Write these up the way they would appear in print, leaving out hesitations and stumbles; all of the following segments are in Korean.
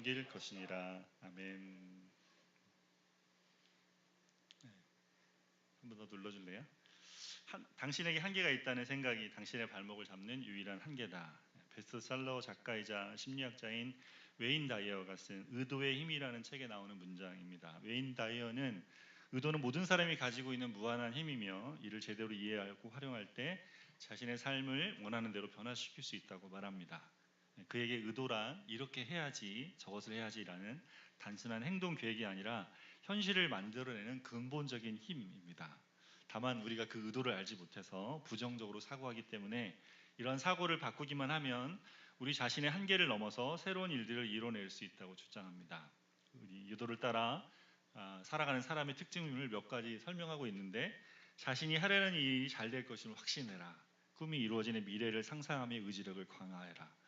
섬길 것이니라. 아멘. 네, 한 번 더 눌러줄래요? 당신에게 한계가 있다는 생각이 당신의 발목을 잡는 유일한 한계다. 베스트셀러 작가이자 심리학자인 웨인 다이어가 쓴 의도의 힘이라는 책에 나오는 문장입니다. 웨인 다이어는 의도는 모든 사람이 가지고 있는 무한한 힘이며 이를 제대로 이해하고 활용할 때 자신의 삶을 원하는 대로 변화시킬 수 있다고 말합니다. 그에게 의도란 이렇게 해야지 저것을 해야지라는 단순한 행동 계획이 아니라 현실을 만들어내는 근본적인 힘입니다. 다만 우리가 그 의도를 알지 못해서 부정적으로 사고하기 때문에 이런 사고를 바꾸기만 하면 우리 자신의 한계를 넘어서 새로운 일들을 이뤄낼 수 있다고 주장합니다. 우리 의도를 따라 살아가는 사람의 특징을 몇 가지 설명하고 있는데, 자신이 하려는 일이 잘 될 것임을 확신해라. 꿈이 이루어지는 미래를 상상하며 의지력을 강화해라.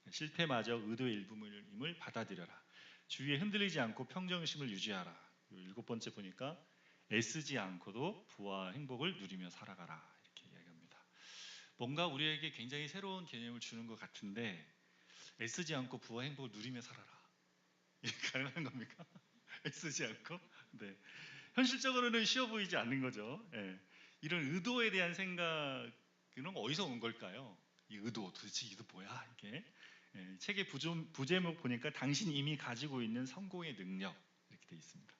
실패마저 의도의 일부임을 받아들여라. 주위에 흔들리지 않고 평정심을 유지하라. 일곱 번째 보니까 애쓰지 않고도 부와 행복을 누리며 살아가라, 이렇게 이야기합니다. 뭔가 우리에게 굉장히 새로운 개념을 주는 것 같은데, 애쓰지 않고 부와 행복을 누리며 살아라, 이게 가능한 겁니까? 애쓰지 않고? 네. 현실적으로는 쉬워 보이지 않는 거죠. 네. 이런 의도에 대한 생각은 어디서 온 걸까요? 이 의도, 도대체 이거 뭐야 이게? 네. 책의 부제목 보니까 당신이 이미 가지고 있는 성공의 능력, 이렇게 되어 있습니다.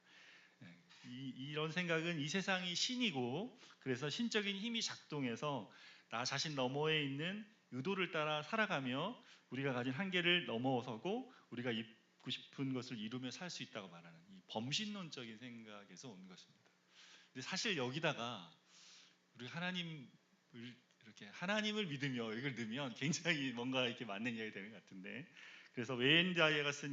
이런 생각은 이 세상이 신이고, 그래서 신적인 힘이 작동해서 나 자신 너머에 있는 의도를 따라 살아가며 우리가 가진 한계를 넘어서고 우리가 이루고 싶은 것을 이루며 살 수 있다고 말하는 이 범신론적인 생각에서 온 것입니다. 근데 사실 여기다가 우리 하나님을 믿으며 이걸 넣으면 굉장히 뭔가 이렇게 맞는 이야기 되는 것 같은데, 그래서 웨인 다이어가 쓴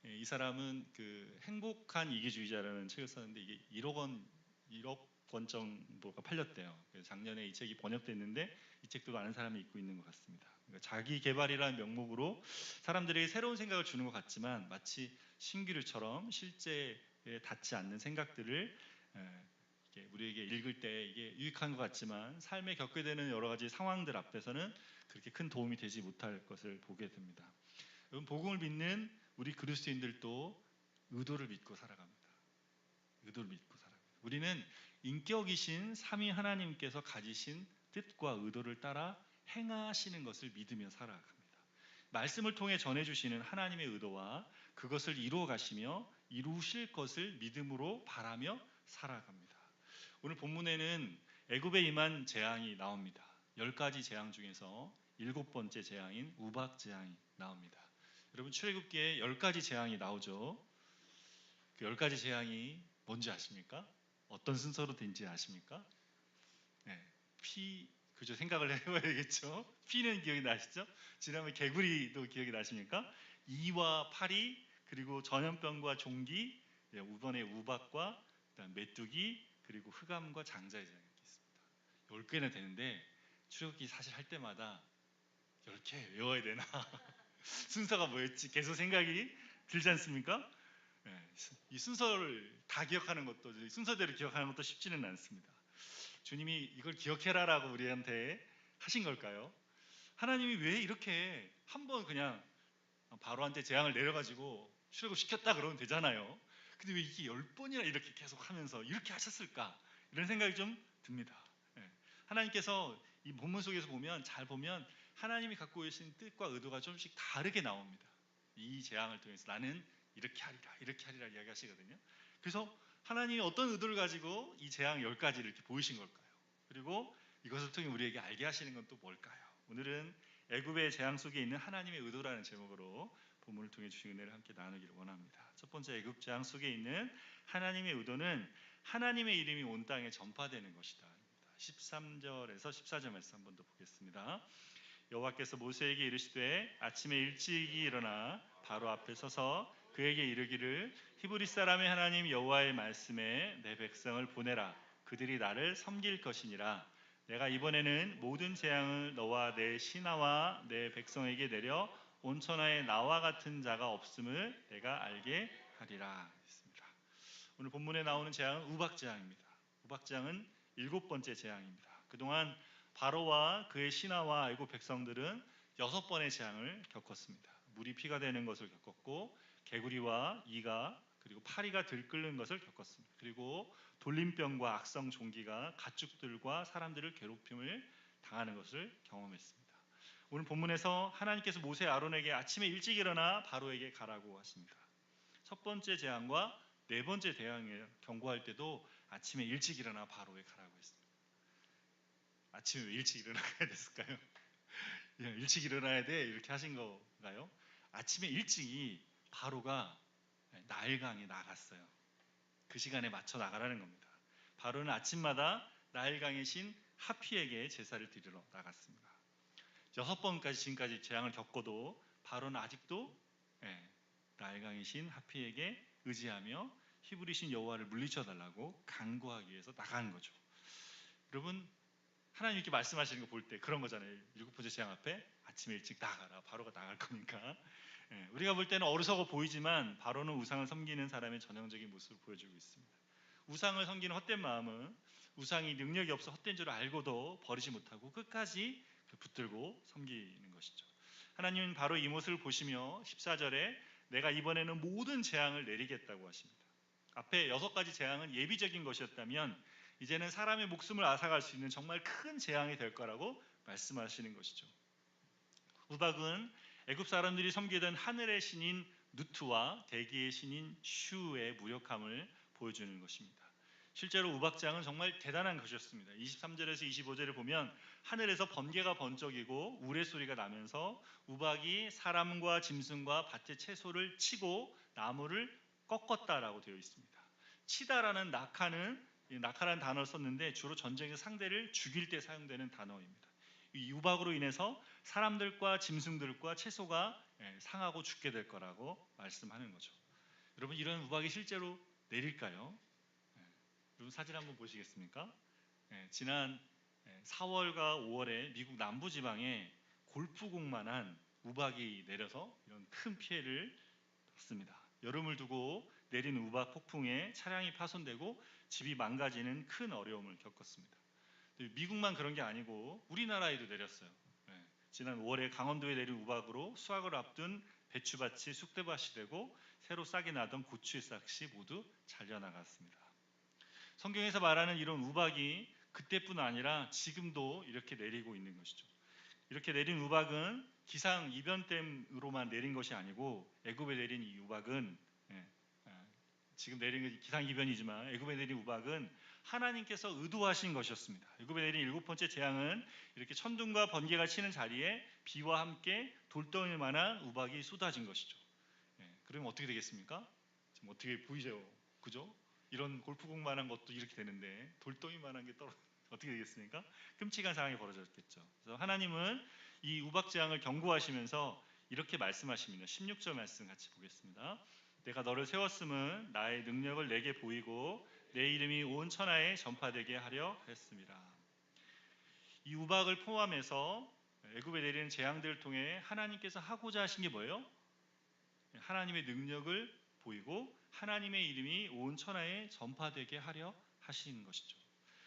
이 사람은 그 행복한 이기주의자라는 책을 썼는데, 이게 1억 권 정도가 팔렸대요. 그래서 작년에 이 책이 번역됐는데 이 책도 많은 사람이 읽고 있는 것 같습니다. 그러니까 자기 개발이라는 명목으로 사람들에게 새로운 생각을 주는 것 같지만 마치 신기루처럼 실제에 닿지 않는 생각들을 우리에게 읽을 때 이게 유익한 것 같지만 삶에 겪게 되는 여러 가지 상황들 앞에서는 그렇게 큰 도움이 되지 못할 것을 보게 됩니다. 여러분, 복음을 믿는 우리 그리스도인들도 의도를 믿고 살아갑니다. 의도를 믿고 살아갑니다. 우리는 인격이신 삼위 하나님께서 가지신 뜻과 의도를 따라 행하시는 것을 믿으며 살아갑니다. 말씀을 통해 전해주시는 하나님의 의도와 그것을 이루어 가시며 이루실 것을 믿음으로 바라며 살아갑니다. 오늘 본문에는 애굽에 임한 재앙이 나옵니다. 10가지 재앙 중에서 7번째 재앙인 우박 재앙이 나옵니다. 여러분, 출애굽기에 10가지 재앙이 나오죠. 그 10가지 재앙이 뭔지 아십니까? 어떤 순서로 된지 아십니까? 네, 그죠? 생각을 해봐야겠죠. 피는 기억이 나시죠? 지난번에 개구리도 기억이 나십니까? 이와 파리, 그리고 전염병과 종기, 이번에 우박과 메뚜기, 그리고 흑암과 장자의 재앙이 있습니다. 10개나 되는데 출애굽기 사실 할 때마다 10개 외워야 되나? 순서가 뭐였지? 계속 생각이 들지 않습니까? 이 순서를 다 기억하는 것도, 순서대로 기억하는 것도 쉽지는 않습니다. 주님이 이걸 기억해라라고 우리한테 하신 걸까요? 하나님이 왜 이렇게 한번 그냥 바로한테 재앙을 내려가지고 출애굽시켰다 그러면 되잖아요. 근데 왜 이게 10번이나 이렇게 계속 하면서 이렇게 하셨을까? 이런 생각이 좀 듭니다. 하나님께서 이 본문 속에서 잘 보면 하나님이 갖고 계신 뜻과 의도가 조금씩 다르게 나옵니다. 이 재앙을 통해서 나는 이렇게 하리라 이야기하시거든요. 그래서 하나님이 어떤 의도를 가지고 이 재앙 10가지를 이렇게 보이신 걸까요? 그리고 이것을 통해 우리에게 알게 하시는 건 또 뭘까요? 오늘은 애굽의 재앙 속에 있는 하나님의 의도라는 제목으로 본문을 통해 주신 은혜를 함께 나누기를 원합니다. 첫 번째, 애굽 재앙 속에 있는 하나님의 의도는 하나님의 이름이 온 땅에 전파되는 것이다. 13절에서 14절 말씀 한번 더 보겠습니다. 여호와께서 모세에게 이르시되 아침에 일찍이 일어나 바로 앞에 서서 그에게 이르기를 히브리 사람의 하나님 여호와의 말씀에 내 백성을 보내라. 그들이 나를 섬길 것이니라. 내가 이번에는 모든 재앙을 너와 내 신하와 내 백성에게 내려 온 천하에 나와 같은 자가 없음을 내가 알게 하리라 했습니다. 오늘 본문에 나오는 재앙은 우박재앙입니다. 우박재앙은 7번째 재앙입니다. 그동안 바로와 그의 신하와 애굽 백성들은 6번의 재앙을 겪었습니다. 물이 피가 되는 것을 겪었고, 개구리와 이가 그리고 파리가 들끓는 것을 겪었습니다. 그리고 돌림병과 악성 종기가 가축들과 사람들을 괴롭힘을 당하는 것을 경험했습니다. 오늘 본문에서 하나님께서 모세 아론에게 아침에 일찍 일어나 바로에게 가라고 하십니다. 첫 번째 재앙과 네 번째 재앙을 경고할 때도 아침에 일찍 일어나 바로에 가라고 했습니다. 아침에 왜 일찍 일어나야 됐을까요? 일찍 일어나야 돼 이렇게 하신 건가요? 아침에 일찍이 바로가 나일강에 나갔어요. 그 시간에 맞춰 나가라는 겁니다. 바로는 아침마다 나일강의 신 하피에게 제사를 드리러 나갔습니다. 6번까지 지금까지 재앙을 겪어도 바로는 아직도 나일강의 신 하피에게 의지하며 히브리 신 여호와를 물리쳐 달라고 간구하기 위해서 나간 거죠. 여러분, 하나님 이렇게 말씀하시는 거 볼 때 그런 거잖아요. 7번째 재앙 앞에 아침에 일찍 나가라. 바로가 나갈 거니까. 우리가 볼 때는 어리석어 보이지만 바로는 우상을 섬기는 사람의 전형적인 모습을 보여주고 있습니다. 우상을 섬기는 헛된 마음은 우상이 능력이 없어 헛된 줄 알고도 버리지 못하고 끝까지 붙들고 섬기는 것이죠. 하나님은 바로 이 모습을 보시며 14절에 내가 이번에는 모든 재앙을 내리겠다고 하십니다. 앞에 6가지 재앙은 예비적인 것이었다면 이제는 사람의 목숨을 앗아갈 수 있는 정말 큰 재앙이 될 거라고 말씀하시는 것이죠. 우박은 애굽 사람들이 섬기던 하늘의 신인 누트와 대기의 신인 슈의 무력함을 보여주는 것입니다. 실제로 우박장은 정말 대단한 것이었습니다. 23절에서 25절을 보면 하늘에서 번개가 번쩍이고 우레소리가 나면서 우박이 사람과 짐승과 밭의 채소를 치고 나무를 꺾었다라고 되어 있습니다. 치다라는 낙하라는 단어를 썼는데 주로 전쟁에서 상대를 죽일 때 사용되는 단어입니다. 이 우박으로 인해서 사람들과 짐승들과 채소가 상하고 죽게 될 거라고 말씀하는 거죠. 여러분, 이런 우박이 실제로 내릴까요? 여러분, 사진 한번 보시겠습니까? 지난 4월과 5월에 미국 남부지방에 골프공만한 우박이 내려서 이런 큰 피해를 봤습니다. 여름을 두고 내린 우박 폭풍에 차량이 파손되고 집이 망가지는 큰 어려움을 겪었습니다. 미국만 그런 게 아니고 우리나라에도 내렸어요. 지난 5월에 강원도에 내린 우박으로 수확을 앞둔 배추밭이 쑥대밭이 되고 새로 싹이 나던 고추의 싹이 모두 잘려나갔습니다. 성경에서 말하는 이런 우박이 그때뿐 아니라 지금도 이렇게 내리고 있는 것이죠. 이렇게 내린 우박은 기상 이변 때문으로만 내린 것이 아니고 애굽에 내린 이 우박은 지금 내린 게 기상 이변이지만 애굽에 내린 우박은 하나님께서 의도하신 것이었습니다. 애굽에 내린 7번째 재앙은 이렇게 천둥과 번개가 치는 자리에 비와 함께 돌덩이만한 우박이 쏟아진 것이죠. 그러면 어떻게 되겠습니까? 지금 어떻게 보이죠? 그죠? 이런 골프공만한 것도 이렇게 되는데 돌덩이만한 게 어떻게 되겠습니까? 끔찍한 상황이 벌어졌겠죠. 그래서 하나님은 이 우박 재앙을 경고하시면서 이렇게 말씀하십니다. 16절 말씀 같이 보겠습니다. 내가 너를 세웠음은 나의 능력을 내게 보이고 내 이름이 온 천하에 전파되게 하려 했습니다. 이 우박을 포함해서 애굽에 내리는 재앙들을 통해 하나님께서 하고자 하신 게 뭐예요? 하나님의 능력을 보이고 하나님의 이름이 온 천하에 전파되게 하려 하신 것이죠.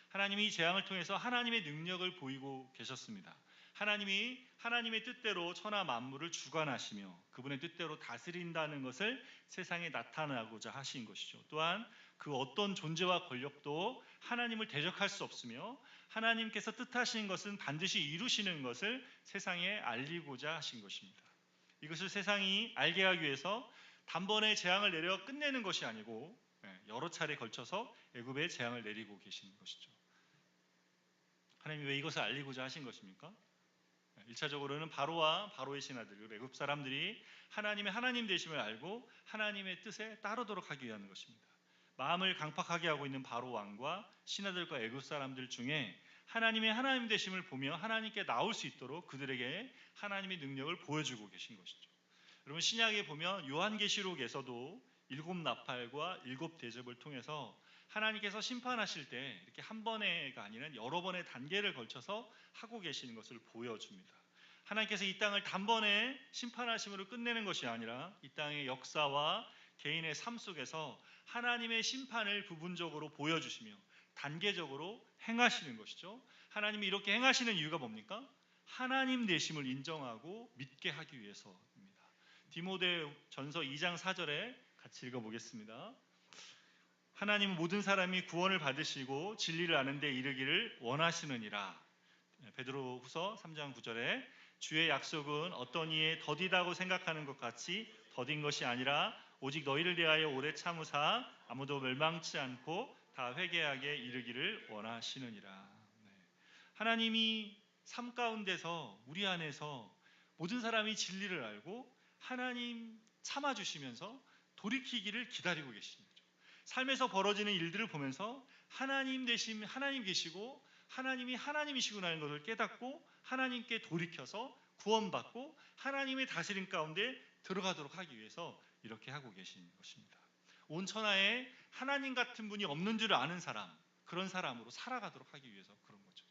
하나님이 이 재앙을 통해서 하나님의 능력을 보이고 계셨습니다. 하나님이 하나님의 뜻대로 천하 만물을 주관하시며 그분의 뜻대로 다스린다는 것을 세상에 나타나고자 하신 것이죠. 또한 그 어떤 존재와 권력도 하나님을 대적할 수 없으며 하나님께서 뜻하신 것은 반드시 이루시는 것을 세상에 알리고자 하신 것입니다. 이것을 세상이 알게 하기 위해서 단번에 재앙을 내려 끝내는 것이 아니고 여러 차례 걸쳐서 애굽에 재앙을 내리고 계신 것이죠. 하나님이 왜 이것을 알리고자 하신 것입니까? 1차적으로는 바로와 바로의 신하들, 애굽 사람들이 하나님의 하나님 되심을 알고 하나님의 뜻에 따르도록 하기 위한 것입니다. 마음을 강팍하게 하고 있는 바로 왕과 신하들과 애굽 사람들 중에 하나님의 하나님 되심을 보며 하나님께 나올 수 있도록 그들에게 하나님의 능력을 보여주고 계신 것이죠. 여러분, 신약에 보면 요한계시록에서도 7 나팔과 7 대접을 통해서 하나님께서 심판하실 때 이렇게 한 번에가 아니라 여러 번의 단계를 걸쳐서 하고 계시는 것을 보여줍니다. 하나님께서 이 땅을 단번에 심판하심으로 끝내는 것이 아니라 이 땅의 역사와 개인의 삶 속에서 하나님의 심판을 부분적으로 보여주시며 단계적으로 행하시는 것이죠. 하나님이 이렇게 행하시는 이유가 뭡니까? 하나님 되심을 인정하고 믿게 하기 위해서입니다. 디모데전서 2장 4절에 같이 읽어보겠습니다. 하나님은 모든 사람이 구원을 받으시고 진리를 아는 데 이르기를 원하시느니라. 베드로후서 3장 9절에 주의 약속은 어떤 이에 더디다고 생각하는 것 같이 더딘 것이 아니라 오직 너희를 대하여 오래 참으사 아무도 멸망치 않고 다 회개하게 이르기를 원하시느니라. 하나님이 삶 가운데서 우리 안에서 모든 사람이 진리를 알고 하나님 참아주시면서 돌이키기를 기다리고 계신 거죠. 삶에서 벌어지는 일들을 보면서 하나님 되심, 하나님 계시고 하나님이 하나님이시구나는 것을 깨닫고 하나님께 돌이켜서 구원받고 하나님의 다스림 가운데 들어가도록 하기 위해서 이렇게 하고 계신 것입니다. 온 천하에 하나님 같은 분이 없는 줄 아는 사람, 그런 사람으로 살아가도록 하기 위해서 그런 거죠.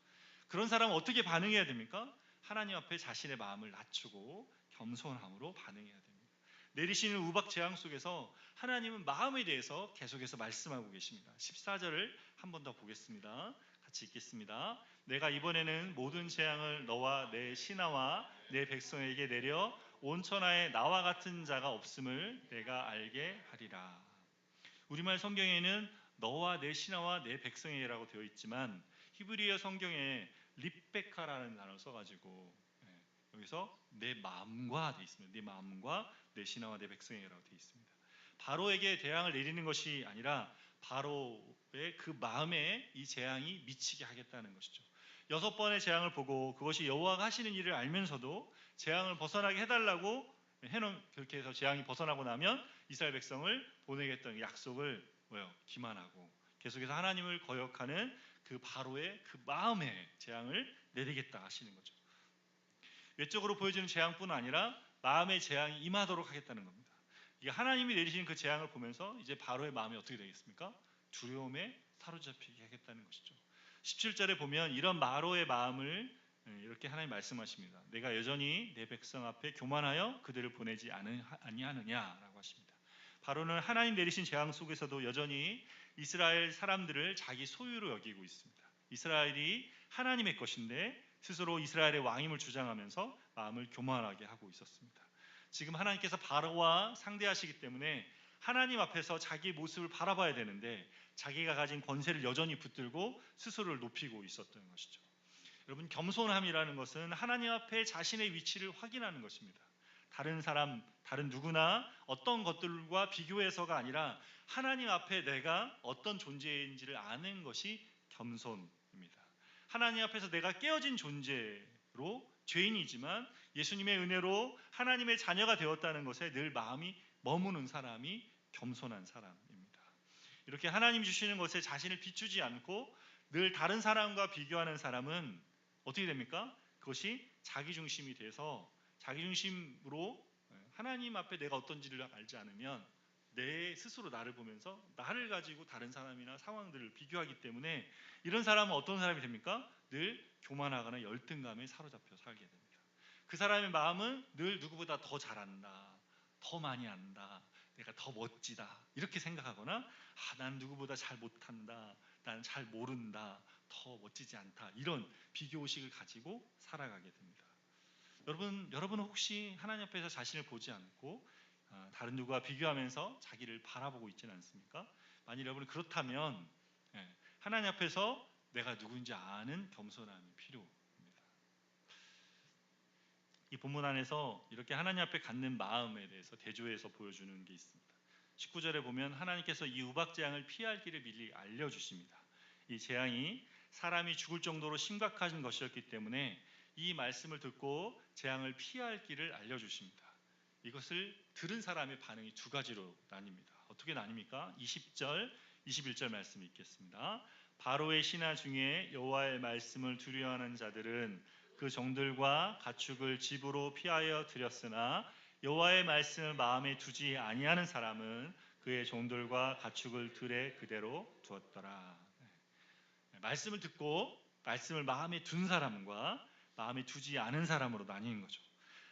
그런 사람은 어떻게 반응해야 됩니까? 하나님 앞에 자신의 마음을 낮추고 겸손함으로 반응해야 됩니다. 내리시는 우박 재앙 속에서 하나님은 마음에 대해서 계속해서 말씀하고 계십니다. 14절을 한 번 더 보겠습니다. 같이 읽겠습니다. 내가 이번에는 모든 재앙을 너와 내 신하와 내 백성에게 내려 온 천하에 나와 같은 자가 없음을 내가 알게 하리라. 우리말 성경에는 너와 내 신하와 내 백성에게라고 되어 있지만 히브리어 성경에 립베카라는 단어를 써가지고 여기서 내 마음과 되어 있습니다. 내 마음과 내 신하와 내 백성에게라고 되어 있습니다. 바로에게 재앙을 내리는 것이 아니라 바로의 그 마음에 이 재앙이 미치게 하겠다는 것이죠. 6번의 재앙을 보고 그것이 여호와가 하시는 일을 알면서도 재앙을 벗어나게 해달라고 그렇게 해서 재앙이 벗어나고 나면 이스라엘 백성을 보내겠다는 약속을 기만하고 계속해서 하나님을 거역하는 그 바로의 그 마음에 재앙을 내리겠다 하시는 거죠. 외적으로 보여지는 재앙뿐 아니라 마음의 재앙이 임하도록 하겠다는 겁니다. 이게 하나님이 내리시는 그 재앙을 보면서 이제 바로의 마음이 어떻게 되겠습니까? 두려움에 사로잡히게 하겠다는 것이죠. 17절에 보면 이런 바로의 마음을 이렇게 하나님 말씀하십니다. 내가 여전히 내 백성 앞에 교만하여 그들을 보내지 아니하느냐라고 하십니다. 바로는 하나님 내리신 재앙 속에서도 여전히 이스라엘 사람들을 자기 소유로 여기고 있습니다. 이스라엘이 하나님의 것인데 스스로 이스라엘의 왕임을 주장하면서 마음을 교만하게 하고 있었습니다. 지금 하나님께서 바로와 상대하시기 때문에 하나님 앞에서 자기의 모습을 바라봐야 되는데 자기가 가진 권세를 여전히 붙들고 스스로를 높이고 있었던 것이죠. 여러분, 겸손함이라는 것은 하나님 앞에 자신의 위치를 확인하는 것입니다. 다른 사람, 다른 누구나 어떤 것들과 비교해서가 아니라 하나님 앞에 내가 어떤 존재인지를 아는 것이 겸손입니다. 하나님 앞에서 내가 깨어진 존재로 죄인이지만 예수님의 은혜로 하나님의 자녀가 되었다는 것에 늘 마음이 머무는 사람이 겸손한 사람입니다. 이렇게 하나님 주시는 것에 자신을 비추지 않고 늘 다른 사람과 비교하는 사람은 어떻게 됩니까? 그것이 자기중심이 돼서 자기중심으로 하나님 앞에 내가 어떤지를 알지 않으면 내 스스로 나를 보면서 나를 가지고 다른 사람이나 상황들을 비교하기 때문에 이런 사람은 어떤 사람이 됩니까? 늘 교만하거나 열등감에 사로잡혀 살게 됩니다. 그 사람의 마음은 늘 누구보다 더 잘한다, 더 많이 안다, 내가 더 멋지다 이렇게 생각하거나 난 누구보다 잘 못한다, 난 잘 모른다, 더 멋지지 않다 이런 비교의식을 가지고 살아가게 됩니다. 여러분은 혹시 하나님 앞에서 자신을 보지 않고 다른 누구와 비교하면서 자기를 바라보고 있지는 않습니까? 만일 여러분이 그렇다면 하나님 앞에서 내가 누구인지 아는 겸손함이 필요합니다. 이 본문 안에서 이렇게 하나님 앞에 갖는 마음에 대해서 대조해서 보여주는 게 있습니다. 19절에 보면 하나님께서 이 우박 재앙을 피할 길을 미리 알려주십니다. 이 재앙이 사람이 죽을 정도로 심각한 것이었기 때문에 이 말씀을 듣고 재앙을 피할 길을 알려주십니다. 이것을 들은 사람의 반응이 두 가지로 나뉩니다. 어떻게 나뉩니까? 20절, 21절 말씀 읽겠습니다. 바로의 신하 중에 여호와의 말씀을 두려워하는 자들은 그 종들과 가축을 집으로 피하여 들였으나 여호와의 말씀을 마음에 두지 아니하는 사람은 그의 종들과 가축을 들에 그대로 두었더라. 말씀을 듣고 말씀을 마음에 둔 사람과 마음에 두지 않은 사람으로 나뉘는 거죠.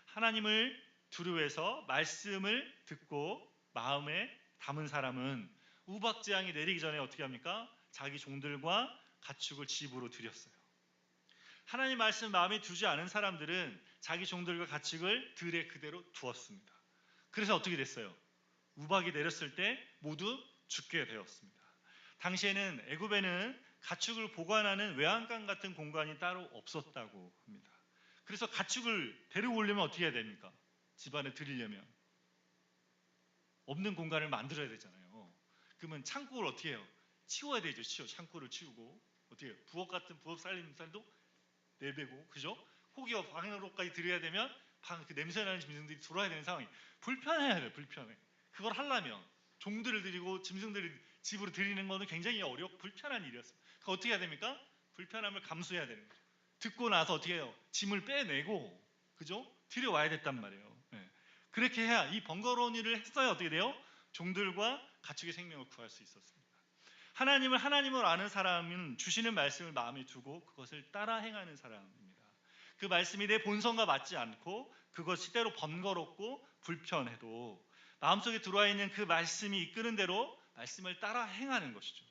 하나님을 두려워해서 말씀을 듣고 마음에 담은 사람은 우박재앙이 내리기 전에 어떻게 합니까? 자기 종들과 가축을 집으로 들였어요. 하나님 말씀 마음에 두지 않은 사람들은 자기 종들과 가축을 들에 그대로 두었습니다. 그래서 어떻게 됐어요? 우박이 내렸을 때 모두 죽게 되었습니다. 당시에는 애굽에는 가축을 보관하는 외양간 같은 공간이 따로 없었다고 합니다. 그래서 가축을 데리고 오려면 어떻게 해야 됩니까? 집안에 들이려면 없는 공간을 만들어야 되잖아요. 그러면 창고를 어떻게 해요? 치워야 되죠. 창고를 치우고 어떻게 해요? 부엌 같은 부엌 살림살도 내배고, 그죠? 혹여 방으로까지 들여야 되면 그 냄새나는 짐승들이 들어와야 되는 상황이 불편해야 돼요. 불편해. 그걸 하려면 종들을 들이고 짐승들을 집으로 들이는 거는 굉장히 불편한 일이었어요. 그러니까 어떻게 해야 됩니까? 불편함을 감수해야 되는 거죠. 듣고 나서 어떻게 해요? 짐을 빼내고, 그죠? 들여와야 됐단 말이에요. 네. 그렇게 해야 이 번거로운 일을 했어야 어떻게 돼요? 종들과 가축의 생명을 구할 수 있었습니다. 하나님을 하나님으로 아는 사람은 주시는 말씀을 마음에 두고 그것을 따라 행하는 사람입니다. 그 말씀이 내 본성과 맞지 않고 그것이 때로 번거롭고 불편해도 마음속에 들어와 있는 그 말씀이 이끄는 대로 말씀을 따라 행하는 것이죠.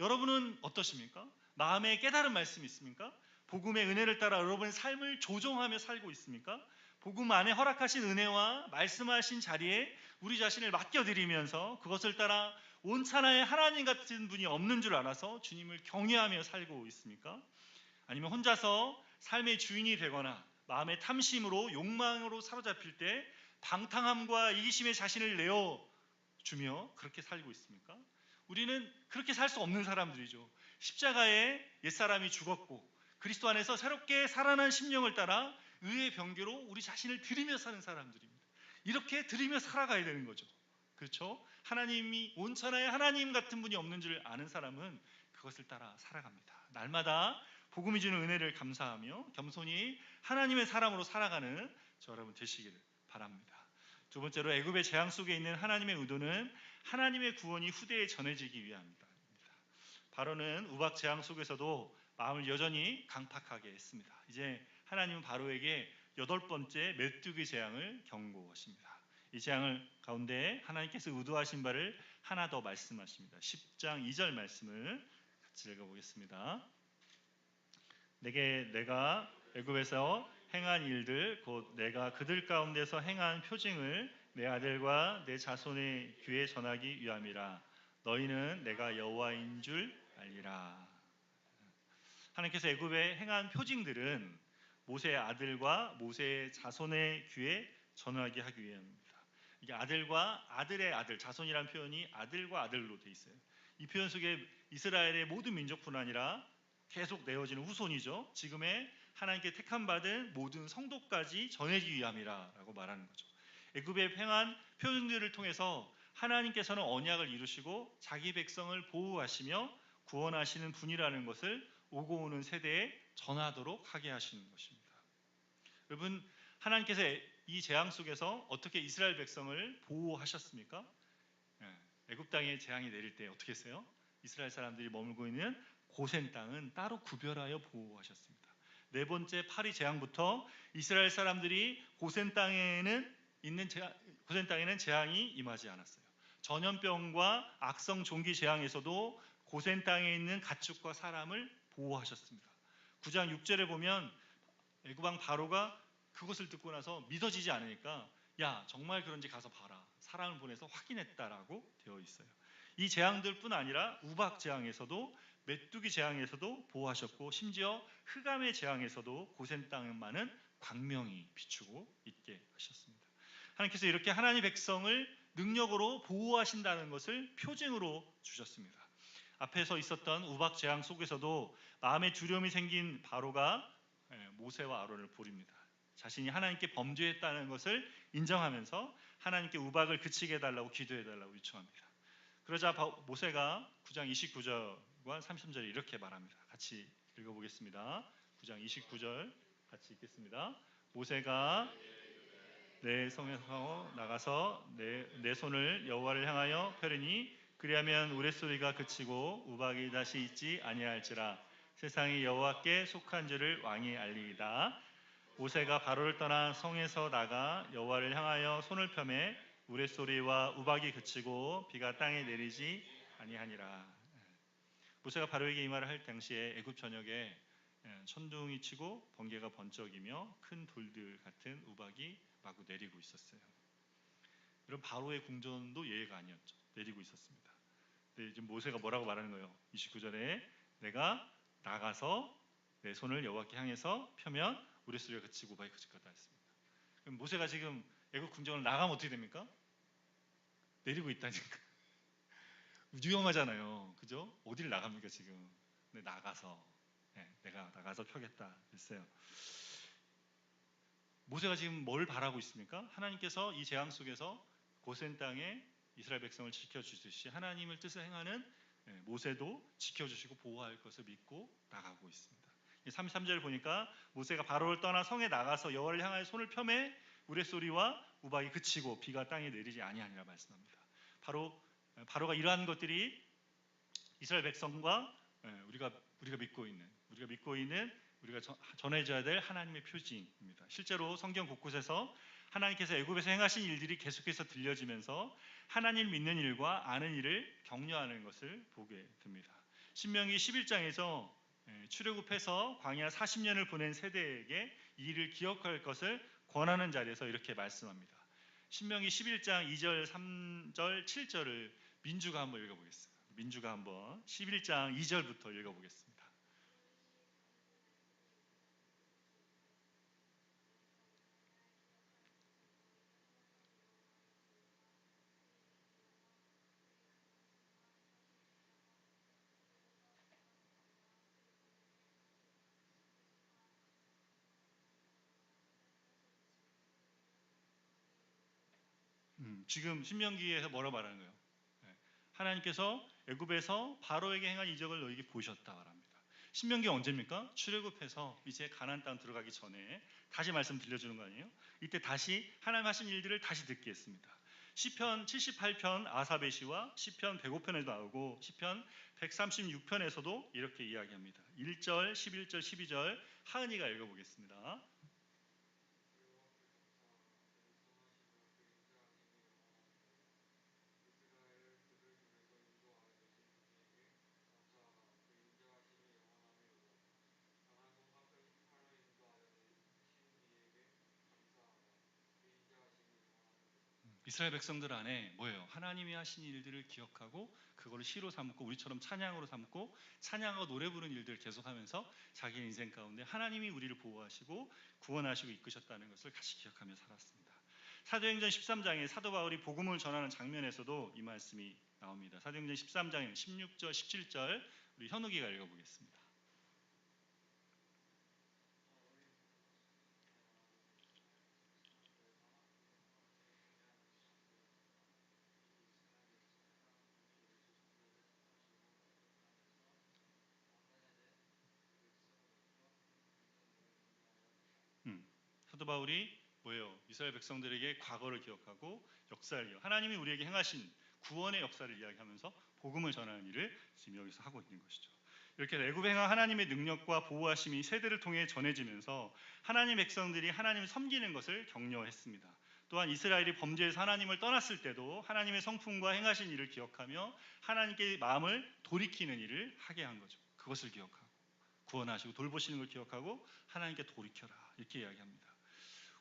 여러분은 어떠십니까? 마음에 깨달은 말씀이 있습니까? 복음의 은혜를 따라 여러분의 삶을 조종하며 살고 있습니까? 복음 안에 허락하신 은혜와 말씀하신 자리에 우리 자신을 맡겨드리면서 그것을 따라 온천하에 하나님 같은 분이 없는 줄 알아서 주님을 경외하며 살고 있습니까? 아니면 혼자서 삶의 주인이 되거나 마음의 탐심으로 욕망으로 사로잡힐 때 방탕함과 이기심의 자신을 내어주며 그렇게 살고 있습니까? 우리는 그렇게 살 수 없는 사람들이죠. 십자가에 옛사람이 죽었고 그리스도 안에서 새롭게 살아난 심령을 따라 의의 병기로 우리 자신을 들이며 사는 사람들입니다. 이렇게 들이며 살아가야 되는 거죠. 그렇죠? 하나님이 온천하에 하나님 같은 분이 없는 줄 아는 사람은 그것을 따라 살아갑니다. 날마다 복음이 주는 은혜를 감사하며 겸손히 하나님의 사람으로 살아가는 저 여러분 되시기를 바랍니다. 두 번째로 애굽의 재앙 속에 있는 하나님의 의도는 하나님의 구원이 후대에 전해지기 위함입니다. 바로는 우박 재앙 속에서도 마음을 여전히 강팍하게 했습니다. 이제 하나님은 바로에게 8번째 메뚜기 재앙을 경고하십니다. 이 재앙을 가운데 하나님께서 의도하신 바를 하나 더 말씀하십니다. 10장 2절 말씀을 같이 읽어보겠습니다. 내가 애굽에서 행한 일들 곧 내가 그들 가운데서 행한 표징을 내 아들과 내 자손의 귀에 전하기 위함이라. 너희는 내가 여호와인 줄 알리라. 하나님께서 애굽에 행한 표징들은 모세의 아들과 모세의 자손의 귀에 전하게 하기 위함입니다. 이게 아들과 아들의 아들, 자손이라는 표현이 아들과 아들로 돼 있어요. 이 표현 속에 이스라엘의 모든 민족뿐 아니라 계속 내어지는 후손이죠. 지금의 하나님께 택함 받은 모든 성도까지 전해지기 위함이라고 말하는 거죠. 애굽의 행한 표현들을 통해서 하나님께서는 언약을 이루시고 자기 백성을 보호하시며 구원하시는 분이라는 것을 오고 오는 세대에 전하도록 하게 하시는 것입니다. 여러분, 하나님께서 이 재앙 속에서 어떻게 이스라엘 백성을 보호하셨습니까? 애굽 땅에 재앙이 내릴 때 어떻게 했어요? 이스라엘 사람들이 머물고 있는 고센 땅은 따로 구별하여 보호하셨습니다. 네 번째 파리 재앙부터 이스라엘 사람들이 고센 땅에는 재앙이 임하지 않았어요. 전염병과 악성 종기 재앙에서도 고센 땅에 있는 가축과 사람을 보호하셨습니다. 9장 6절에 보면 애굽 왕 바로가 그것을 듣고 나서 믿어지지 않으니까 야 정말 그런지 가서 봐라. 사람을 보내서 확인했다라고 되어 있어요. 이 재앙들뿐 아니라 우박 재앙에서도 메뚜기 재앙에서도 보호하셨고 심지어 흑암의 재앙에서도 고센 땅만은 광명이 비추고 있게 하셨습니다. 하나님께서 이렇게 하나님 백성을 능력으로 보호하신다는 것을 표징으로 주셨습니다. 앞에서 있었던 우박 재앙 속에서도 마음에 두려움이 생긴 바로가 모세와 아론을 부립니다. 자신이 하나님께 범죄했다는 것을 인정하면서 하나님께 우박을 그치게 해달라고 기도해달라고 요청합니다. 그러자 모세가 9장 29절과 30절에 이렇게 말합니다. 같이 읽어보겠습니다. 9장 29절 같이 읽겠습니다. 모세가 내 성에서 나가서 내 손을 여호와를 향하여 펴리니 그리하면 우레소리가 그치고 우박이 다시 있지 아니할지라. 세상이 여호와께 속한 줄을 왕이 알리이다. 모세가 바로를 떠나 성에서 나가 여호와를 향하여 손을 펴매 우레소리와 우박이 그치고 비가 땅에 내리지 아니하니라. 모세가 바로에게 이 말을 할 당시에 애굽 전역에 천둥이 치고 번개가 번쩍이며 큰 돌들 같은 우박이 마구 내리고 있었어요. 여러분 바로의 궁전도 예외가 아니었죠. 내리고 있었습니다. 근데 지금 모세가 뭐라고 말하는 거예요? 29절에 내가 나가서 내 손을 여호와께 향해서 펴면 우레소리가 그치고 우박이 그칠 거다 했습니다. 그럼 모세가 지금 애굽 궁전을 나가면 어떻게 됩니까? 내리고 있다니까. 위험하잖아요. 그죠? 어디를 나갑니까 지금? 네, 나가서 내가 나가서 펴겠다 했어요. 모세가 지금 뭘 바라고 있습니까? 하나님께서 이 재앙 속에서 고센 땅에 이스라엘 백성을 지켜주듯이 하나님의 뜻을 행하는 모세도 지켜주시고 보호할 것을 믿고 나가고 있습니다. 33절 보니까 모세가 바로를 떠나 성에 나가서 여호와를 향하여 손을 펴매 우레소리와 우박이 그치고 비가 땅에 내리지 아니하니라 말씀합니다. 바로가 이러한 것들이 이스라엘 백성과 우리가 믿고 있는 우리가 전해져야 될 하나님의 표징입니다. 실제로 성경 곳곳에서 하나님께서 애굽에서 행하신 일들이 계속해서 들려지면서 하나님을 믿는 일과 아는 일을 격려하는 것을 보게 됩니다. 신명기 11장에서 출애굽해서 광야 40년을 보낸 세대에게 이 일을 기억할 것을 권하는 자리에서 이렇게 말씀합니다. 신명기 11장 2절, 3절, 7절을 민주가 한번 읽어보겠습니다. 민주가 한번 11장 2절부터 읽어보겠습니다. 지금 신명기에서 뭐라고 말하는 거예요? 하나님께서 애굽에서 바로에게 행한 이적을 너희에게 보셨다 말합니다. 신명기가 언제입니까? 출애굽해서 이제 가나안 땅 들어가기 전에 다시 말씀 들려주는 거 아니에요? 이때 다시 하나님 하신 일들을 다시 듣게 했습니다. 시편 78편 아사베 시와 시편 105편에도 나오고 시편 136편에서도 이렇게 이야기합니다. 1절, 11절, 12절 하은이가 읽어보겠습니다. 이스라엘 백성들 안에 뭐예요? 하나님이 하신 일들을 기억하고 그거를 시로 삼고 우리처럼 찬양으로 삼고 찬양하고 노래 부르는 일들을 계속하면서 자기 인생 가운데 하나님이 우리를 보호하시고 구원하시고 이끄셨다는 것을 같이 기억하며 살았습니다. 사도행전 13장에 사도 바울이 복음을 전하는 장면에서도 이 말씀이 나옵니다. 사도행전 13장에 16절, 17절 우리 현욱이가 읽어보겠습니다. 사도 바울이 뭐예요? 이스라엘 백성들에게 과거를 기억하고 역사를 하나님이 우리에게 행하신 구원의 역사를 이야기하면서 복음을 전하는 일을 지금 여기서 하고 있는 것이죠. 이렇게 애굽에 행한 하나님의 능력과 보호하심이 세대를 통해 전해지면서 하나님 백성들이 하나님을 섬기는 것을 격려했습니다. 또한 이스라엘이 범죄에서 하나님을 떠났을 때도 하나님의 성품과 행하신 일을 기억하며 하나님께 마음을 돌이키는 일을 하게 한 거죠. 그것을 기억하고 구원하시고 돌보시는 걸 기억하고 하나님께 돌이켜라 이렇게 이야기합니다.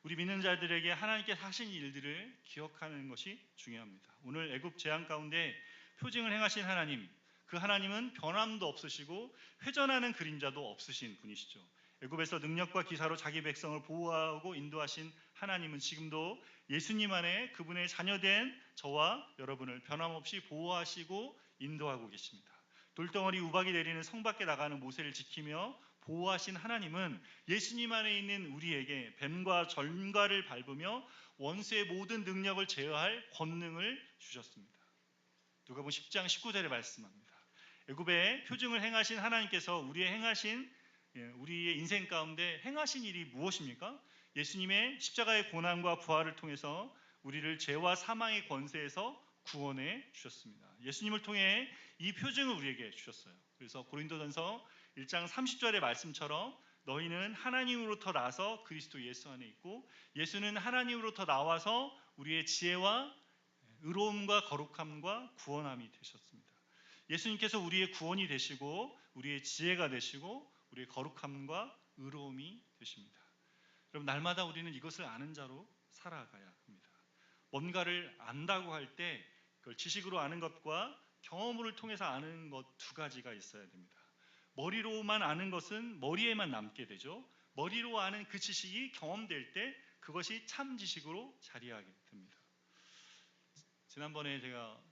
우리 믿는 자들에게 하나님께서 하신 일들을 기억하는 것이 중요합니다. 오늘 애굽 재앙 가운데 표징을 행하신 하나님, 그 하나님은 변함도 없으시고 회전하는 그림자도 없으신 분이시죠. 애굽에서 능력과 기사로 자기 백성을 보호하고 인도하신 하나님은 지금도 예수님 안에 그분의 자녀된 저와 여러분을 변함없이 보호하시고 인도하고 계십니다. 돌덩어리 우박이 내리는 성 밖에 나가는 모세를 지키며 보호하신 하나님은 예수님 안에 있는 우리에게 뱀과 전갈을 밟으며 원수의 모든 능력을 제어할 권능을 주셨습니다. 누가복음 10장 19절에 말씀합니다. 애굽에 표징을 행하신 하나님께서 우리의 인생 가운데 행하신 일이 무엇입니까? 예수님의 십자가의 고난과 부활을 통해서 우리를 죄와 사망의 권세에서 구원해 주셨습니다. 예수님을 통해 이 표징을 우리에게 주셨어요. 그래서 고린도전서 1장 30절의 말씀처럼 너희는 하나님으로부터 나서 그리스도 예수 안에 있고 예수는 하나님으로부터 나와서 우리의 지혜와 의로움과 거룩함과 구원함이 되셨습니다. 예수님께서 우리의 구원이 되시고 우리의 지혜가 되시고 우리의 거룩함과 의로움이 되십니다. 여러분 날마다 우리는 이것을 아는 자로 살아가야 합니다. 뭔가를 안다고 할 때 그걸 지식으로 아는 것과 경험을 통해서 아는 것 두 가지가 있어야 됩니다. 머리로만 아는 것은 머리에만 남게 되죠. 머리로 아는 그 지식이 경험될 때 그것이 참 지식으로 자리하게 됩니다. 지난번에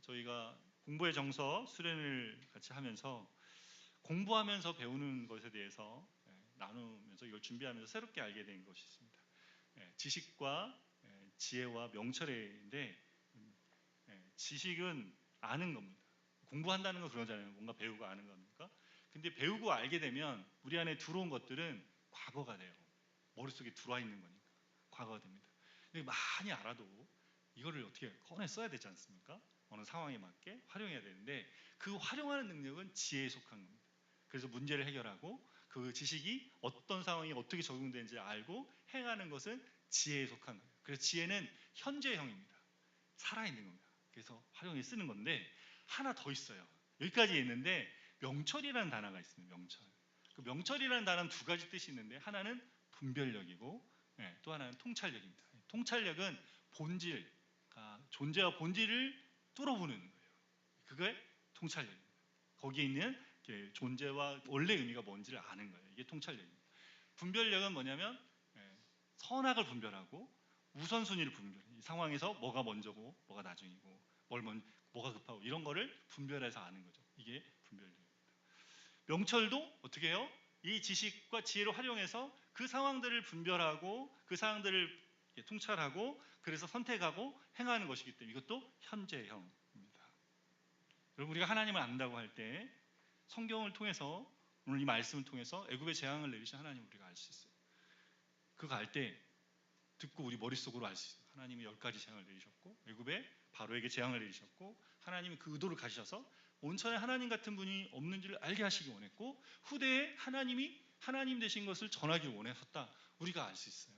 저희가 공부의 정서 수련을 같이 하면서 공부하면서 배우는 것에 대해서 나누면서 이걸 준비하면서 새롭게 알게 된 것이 있습니다. 지식과 지혜와 명철인데 지식은 아는 겁니다. 공부한다는 건 그러잖아요. 뭔가 배우고 아는 겁니까? 근데 배우고 알게 되면 우리 안에 들어온 것들은 과거가 돼요. 머릿속에 들어와 있는 거니까 과거가 됩니다. 근데 많이 알아도 이거를 어떻게 꺼내 써야 되지 않습니까? 어느 상황에 맞게 활용해야 되는데 그 활용하는 능력은 지혜에 속한 겁니다. 그래서 문제를 해결하고 그 지식이 어떤 상황에 어떻게 적용되는지 알고 행하는 것은 지혜에 속한 거예요. 그래서 지혜는 현재형입니다. 살아있는 겁니다. 그래서 활용해 쓰는 건데 하나 더 있어요. 여기까지 있는데 명철이라는 단어가 있습니다. 명철. 그 명철이라는 단어는 두 가지 뜻이 있는데 하나는 분별력이고 또 하나는 통찰력입니다. 통찰력은 본질, 존재와 본질을 뚫어보는 거예요. 그게 통찰력입니다. 거기에 있는 존재와 원래 의미가 뭔지를 아는 거예요. 이게 통찰력입니다. 분별력은 뭐냐면 선악을 분별하고 우선순위를 분별해요. 이 상황에서 뭐가 먼저고 뭐가 나중이고 뭐가 급하고 이런 거를 분별해서 아는 거죠. 이게 분별력입니다. 명철도 어떻게 해요? 이 지식과 지혜를 활용해서 그 상황들을 분별하고 그 상황들을 통찰하고 그래서 선택하고 행하는 것이기 때문에 이것도 현재형입니다. 여러분 우리가 하나님을 안다고 할 때 성경을 통해서 오늘 이 말씀을 통해서 애굽의 재앙을 내리신 하나님을 우리가 알 수 있어요. 그거 알 때 듣고 우리 머릿속으로 알 수 있어요. 하나님이 10가지 재앙을 내리셨고 애굽에 바로에게 재앙을 내리셨고 하나님이 그 의도를 가지셔서 온천에 하나님 같은 분이 없는지를 알게 하시기 원했고 후대에 하나님이 하나님 되신 것을 전하기 원하셨다. 우리가 알 수 있어요.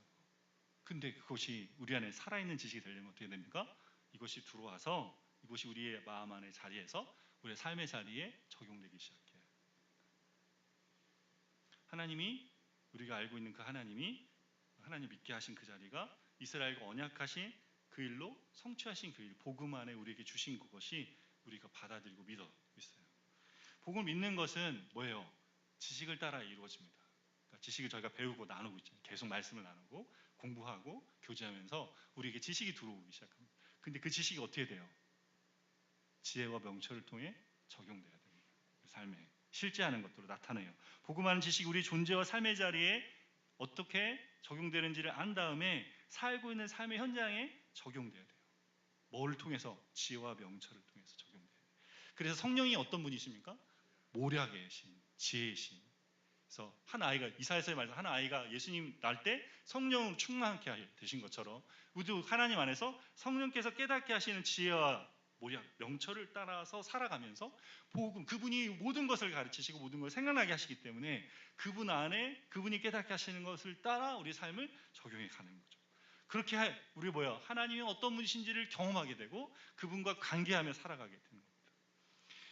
근데 그것이 우리 안에 살아있는 지식이 되려면 어떻게 됩니까? 이것이 들어와서 이것이 우리의 마음 안의 자리에서 우리의 삶의 자리에 적용되기 시작해요. 하나님이 우리가 알고 있는 그 하나님이 하나님 믿게 하신 그 자리가 이스라엘과 언약하신 그 일로 성취하신 그 일, 복음 안에 우리에게 주신 그것이 우리가 받아들이고 믿어 있어요. 복음을 믿는 것은 뭐예요? 지식을 따라 이루어집니다. 그러니까 지식을 저희가 배우고 나누고 있잖아요. 계속 말씀을 나누고 공부하고 교제하면서 우리에게 지식이 들어오기 시작합니다. 근데 그 지식이 어떻게 돼요? 지혜와 명철을 통해 적용돼야 됩니다. 삶에 실제하는 것으로 나타나요. 복음하는 지식이 우리 존재와 삶의 자리에 어떻게 적용되는지를 안 다음에 살고 있는 삶의 현장에 적용돼야 돼요. 뭘 통해서? 지혜와 명철을 통해서 적용돼야 돼요. 그래서 성령이 어떤 분이십니까? 모략의 신, 지혜의 신. 그래서 한 아이가 이사야서에 말해서 한 아이가 예수님 날 때 성령으로 충만케 되신 것처럼 우리도 하나님 안에서 성령께서 깨닫게 하시는 지혜와 모략, 명철을 따라서 살아가면서 복음, 그분이 모든 것을 가르치시고 모든 걸 생각나게 하시기 때문에 그분 안에 그분이 깨닫게 하시는 것을 따라 우리 삶을 적용해 가는 거죠. 그렇게 우리 하나님이 어떤 분이신지를 경험하게 되고 그분과 관계하며 살아가게 되는 겁니다.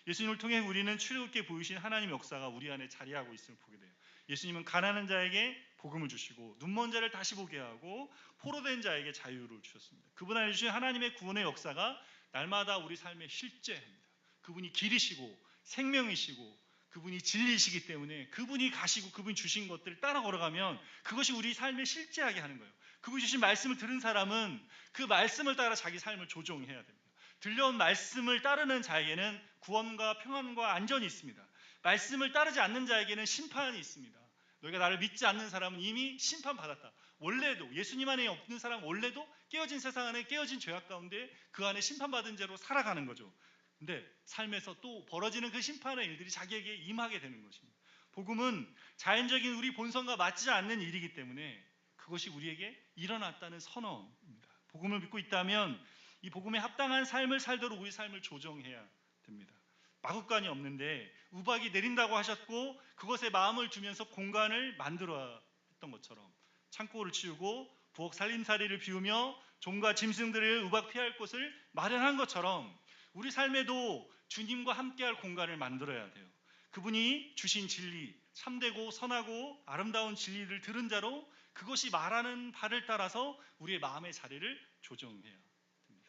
예수님을 통해 우리는 출애굽게 보이신 하나님의 역사가 우리 안에 자리하고 있음을 보게 돼요. 예수님은 가난한 자에게 복음을 주시고 눈먼 자를 다시 보게 하고 포로된 자에게 자유를 주셨습니다. 그분 안에 주신 하나님의 구원의 역사가 날마다 우리 삶에 실제합니다. 그분이 길이시고 생명이시고 그분이 진리시기 때문에 그분이 가시고 그분이 주신 것들을 따라 걸어가면 그것이 우리 삶에 실제하게 하는 거예요. 그분이 주신 말씀을 들은 사람은 그 말씀을 따라 자기 삶을 조정해야 됩니다. 들려온 말씀을 따르는 자에게는 구원과 평안과 안전이 있습니다. 말씀을 따르지 않는 자에게는 심판이 있습니다. 너희가 나를 믿지 않는 사람은 이미 심판받았다. 원래도 예수님 안에 없는 사람은 원래도 깨어진 세상 안에 깨어진 죄악 가운데 그 안에 심판받은 죄로 살아가는 거죠. 근데 삶에서 또 벌어지는 그 심판의 일들이 자기에게 임하게 되는 것입니다. 복음은 자연적인 우리 본성과 맞지 않는 일이기 때문에 그것이 우리에게 일어났다는 선언입니다. 복음을 믿고 있다면 이 복음에 합당한 삶을 살도록 우리 삶을 조정해야 됩니다. 마구간이 없는데 우박이 내린다고 하셨고 그것에 마음을 두면서 공간을 만들어야 했던 것처럼 창고를 치우고 부엌 살림살이를 비우며 종과 짐승들을 우박 피할 곳을 마련한 것처럼 우리 삶에도 주님과 함께할 공간을 만들어야 돼요. 그분이 주신 진리, 참되고 선하고 아름다운 진리를 들은 자로 그것이 말하는 바를 따라서 우리의 마음의 자리를 조정해야 됩니다.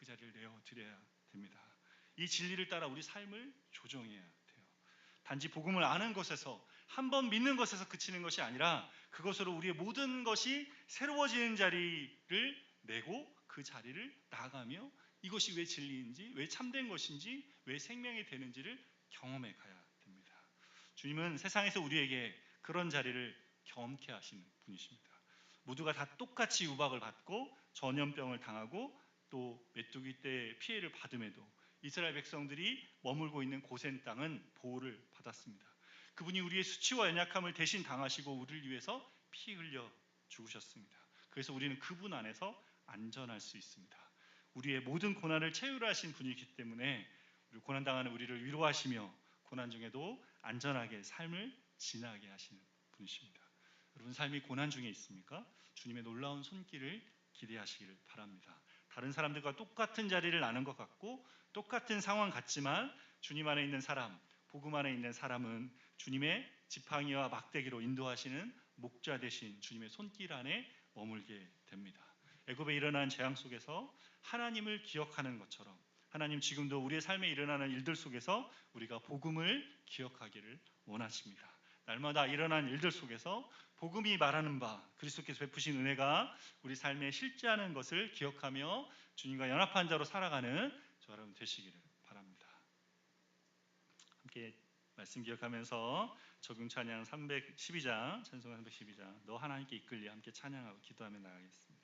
그 자리를 내어드려야 됩니다. 이 진리를 따라 우리 삶을 조정해야 돼요. 단지 복음을 아는 것에서, 한 번 믿는 것에서 그치는 것이 아니라 그것으로 우리의 모든 것이 새로워지는 자리를 내고 그 자리를 나아가며 이것이 왜 진리인지, 왜 참된 것인지, 왜 생명이 되는지를 경험해 가야 됩니다. 주님은 세상에서 우리에게 그런 자리를 경험케 하시는 분이십니다. 모두가 다 똑같이 유박을 받고 전염병을 당하고 또 메뚜기 떼의 피해를 받음에도 이스라엘 백성들이 머물고 있는 고센 땅은 보호를 받았습니다. 그분이 우리의 수치와 연약함을 대신 당하시고 우리를 위해서 피 흘려 죽으셨습니다. 그래서 우리는 그분 안에서 안전할 수 있습니다. 우리의 모든 고난을 체휼하신 분이기 때문에 고난당하는 우리를 위로하시며 고난 중에도 안전하게 삶을 지나게 하시는 분이십니다. 여러분 삶이 고난 중에 있습니까? 주님의 놀라운 손길을 기대하시기를 바랍니다. 다른 사람들과 똑같은 자리를 나눈 것 같고 똑같은 상황 같지만 주님 안에 있는 사람, 복음 안에 있는 사람은 주님의 지팡이와 막대기로 인도하시는 목자 되신 주님의 손길 안에 머물게 됩니다. 애굽에 일어난 재앙 속에서 하나님을 기억하는 것처럼 하나님 지금도 우리의 삶에 일어나는 일들 속에서 우리가 복음을 기억하기를 원하십니다. 날마다 일어난 일들 속에서 복음이 말하는 바 그리스도께서 베푸신 은혜가 우리 삶에 실제하는 것을 기억하며 주님과 연합한 자로 살아가는 저 여러분 되시기를 바랍니다. 함께 말씀 기억하면서 적용 찬양 312장 찬송 312장 너 하나님께 이끌리 함께 찬양하고 기도하며 나가겠습니다.